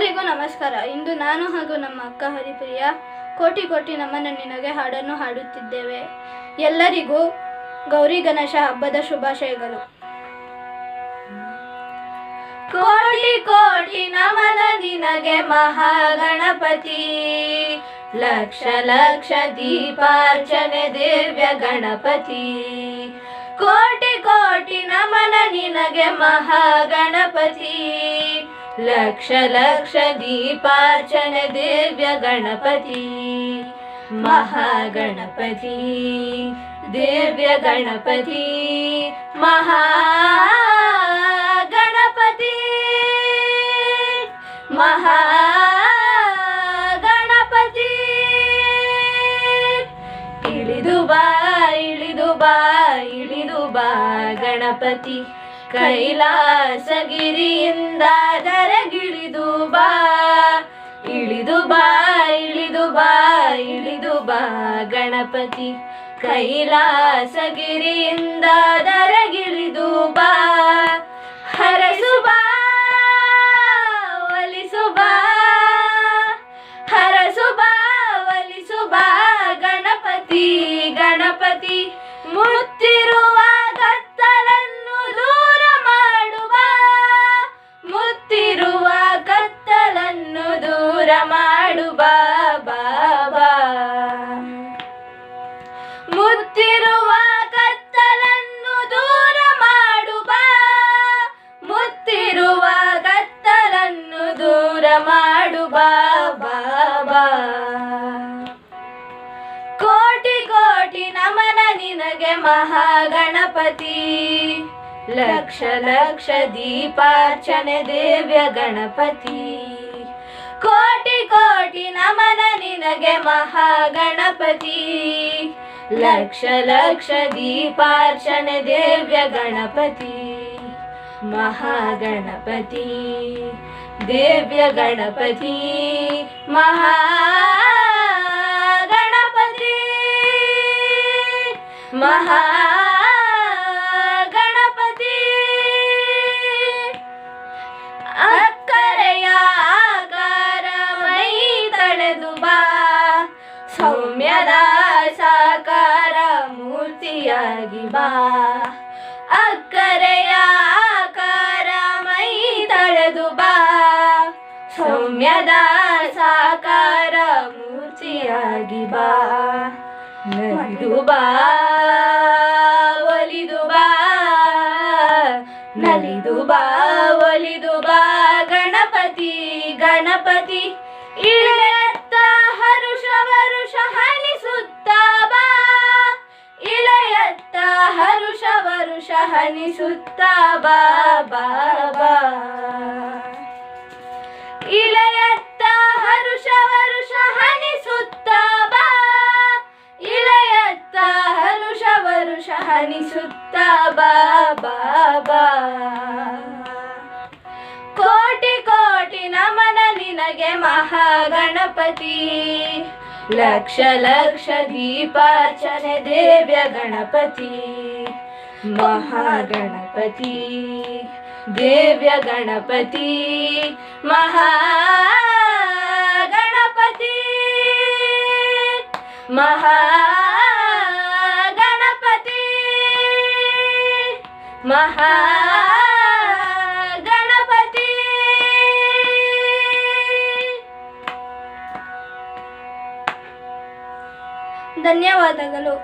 ಎಲ್ಲರಿಗೂ ನಮಸ್ಕಾರ. ಇಂದು ನಾನು ಹಾಗೂ ನಮ್ಮ ಅಕ್ಕ ಹರಿಪ್ರಿಯ ಕೋಟಿ ಕೋಟಿ ನಮನ ನಿನಗೆ ಹಾಡನ್ನು ಹಾಡುತ್ತಿದ್ದೇವೆ. ಎಲ್ಲರಿಗೂ ಗೌರಿ ಗಣೇಶ ಹಬ್ಬದ ಶುಭಾಶಯಗಳು. ಕೋಟಿ ಕೋಟಿ ನಮನ ನಿನಗೆ ಮಹಾಗಣಪತಿ, ಲಕ್ಷ ಲಕ್ಷ ದೀಪಾರ್ಚನೆ ದಿವ್ಯ ಗಣಪತಿ. ಕೋಟಿ ಕೋಟಿ ನಮನ ನಿನಗೆ ಮಹಾಗಣಪತಿ, ಲಕ್ಷ ಲಕ್ಷ ದೀಪಾರ್ಚನೆ ದಿವ್ಯ ಗಣಪತಿ. ಮಹಾಗಣಪತಿ ದಿವ್ಯ ಗಣಪತಿ, ಮಹಾಗಣಪತಿ ಮಹಾಗಣಪತಿ. ಇಳಿದು ಬಾ ಇಳಿದು ಬಾ ಇಳಿದು ಬಾ ಗಣಪತಿ, ಕೈಲಾಸಗಿರಿಯಿಂದ ಧರೆಗಿಳಿದು ಬಾ. ಇಳಿದು ಬಾ ಇಳಿದು ಬಾ ಇಳಿದು ಬಾ ಗಣಪತಿ, ಕೈಲಾಸಗಿರಿಯಿಂದ ಧರೆಗಿಳಿದು ಬಾ. ಹರಸು ಬಾ ಒಲಿಸು ಬಾ, ಹರಸು ಬಾ ಒಲಿಸು ಬಾ ಗಣಪತಿ. ಗಣಪತಿ ಮುತ್ತಿರುವ ಕತ್ತಲನ್ನು ದೂರ ಮಾಡುವ, ಮುತ್ತಿರುವ ಕತ್ತಲನ್ನು ದೂರ ಮಾಡುವ ಬಾಬಾ. ಮುತ್ತಿರುವ ಕತ್ತಲನ್ನು ದೂರ ಮಾಡುವ, ಮುತ್ತಿರುವ ಕತ್ತಲನ್ನು ದೂರ ಮಾಡುವ ಬಾಬಾ. ಕೋಟಿ ಕೋಟಿ ನಮನ ನಿನಗೆ ಮಹಾಗಣಪತಿ, ಲಕ್ಷ ಲಕ್ಷ ದೀಪಾರ್ಚನೆ ದಿವ್ಯ ಗಣಪತಿ. ಕೋಟಿ ಕೋಟಿ ನಮನ ನಿನಗೆ ಮಹಾಗಣಪತಿ, ಲಕ್ಷ ಲಕ್ಷ ದೀಪಾರ್ಚನೆ ದಿವ್ಯ ಗಣಪತಿ. ಮಹಾಗಣಪತಿ ದಿವ್ಯ ಗಣಪತಿ, ಮಹಾಗಣಪತಿ ಮಹಾಗಣಪತಿ. ಅಕ್ಕರೆಯ ಆಕಾರ ಮೈ ತಳೆದು ಬಾ, ಸೌಮ್ಯದ ಸಾಕಾರ ಮೂರ್ತಿಯಾಗಿ ಬಾ. ಅಕ್ಕರೆಯ ಆಕಾರ ಮೈ ತಳೆದು ಬಾ, ಸೌಮ್ಯದ ಸಾಕಾರ ಮೂರ್ತಿಯಾಗಿ ಬಾ. ನಲಿದು ಬಾ ಒಲಿದು ಬಾ, ನಲಿದು ಬಾ ಒಲಿದು ಬಾ ಗಣಪತಿ. ಗಣಪತಿ ಇಳೆಯತ್ತ ಹರುಷ ವರುಷ ಹನಿಸುತ್ತ ಬಾ, ಇಳೆಯತ್ತ ಹರುಷ ವರುಷ ಹನಿಸುತ್ತ ಬಾ ಬಾಬಾ. ಇಳೆಯತ್ತ ಹರುಷ ವರುಷ ಹನಿಸುತ್ತ ಬಾ, ಇಳೆಯತ್ತ ಹರುಷ ವರುಷ ಹನಿಸುತ್ತ ಬಾ ಬಾಬಾ. ಕೋಟಿ ಕೋಟಿ ನಮನ ನಿನಗೆ ಮಹಾಗಣಪತಿ, ಲಕ್ಷ ಲಕ್ಷ ದೀಪಾರ್ಚನೆ ದಿವ್ಯ ಗಣಪತಿ. ಮಹಾಗಣಪತಿ ದಿವ್ಯ ಗಣಪತಿ, ಮಹಾಗಣಪತಿ ಮಹಾಗಣಪತಿ ಮಹಾಗಣಪತಿ. ಧನ್ಯವಾದಗಳು.